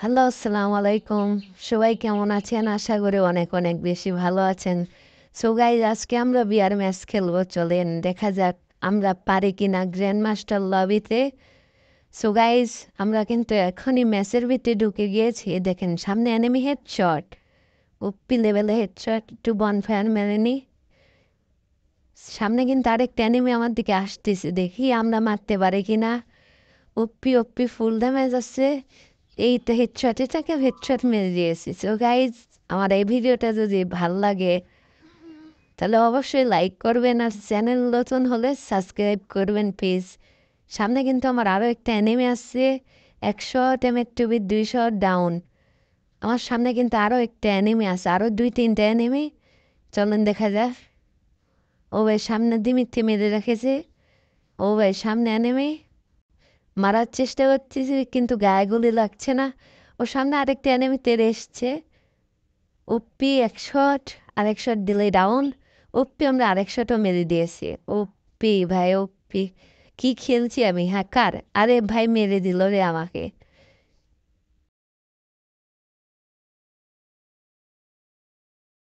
Hello, আসসালামু আলাইকুম। সবাই কেমন আছেন? আশা করি অনেক অনেক বেশি ভালো আছেন। সো গাইজ, আজকে আমরা বিয়ার ম্যাচ খেলবো। চলেন দেখা যাক আমরা পারি কিনা গ্র্যান্ড মাস্টার লবিতে। সো গাইজ, আমরা কিন্তু এখনই ম্যাচের ভিতরে ঢুকে গিয়েছি। দেখেন সামনে এনিমি হেডশট, ওপি লেভেলে হেডশট, একটু বনফায়ার মেরে নি। সামনে কিন্তু আরেকটা এনিমি আমার দিকে আসতেছে, দেখি আমরা মারতে পারি কিনা। ওপি ওপি ফুল ড্যামেজ আছে। এই তো হেডশট, এটাকে হেডশট মেরে দিয়েছি। সো গাইজ, আমার এই ভিডিওটা যদি ভাল লাগে তাহলে অবশ্যই লাইক করবেন, আর চ্যানেল নতুন হলে সাবস্ক্রাইব করবেন প্লিজ। সামনে কিন্তু আমার আরও একটা অ্যানিমে আসছে, 100 এমএর টুবি 200 ডাউন। আমার সামনে কিন্তু আরও একটা অ্যানিমে আছে, আরও 2-3টা অ্যানিমে। চলেন দেখা যাক। ও ভাই সামনে দিমিত্তি মেরে রেখেছে। ও ভাই সামনে অ্যানিমে মারার চেষ্টা করতেছি, কিন্তু গায়ে গুলি লাগছে না। ওর সামনে আরেকটা এনিমি তেড়ে এসছে। ওপি এক শট, আরেক শট দিলে ডাউন। ওপি আমরা আরেক শটও মেরে দিয়েছি। ওপি ভাই ওপি, কি খেলছি আমি, হ্যাঁ কার, আরে ভাই মেরে দিল রে আমাকে।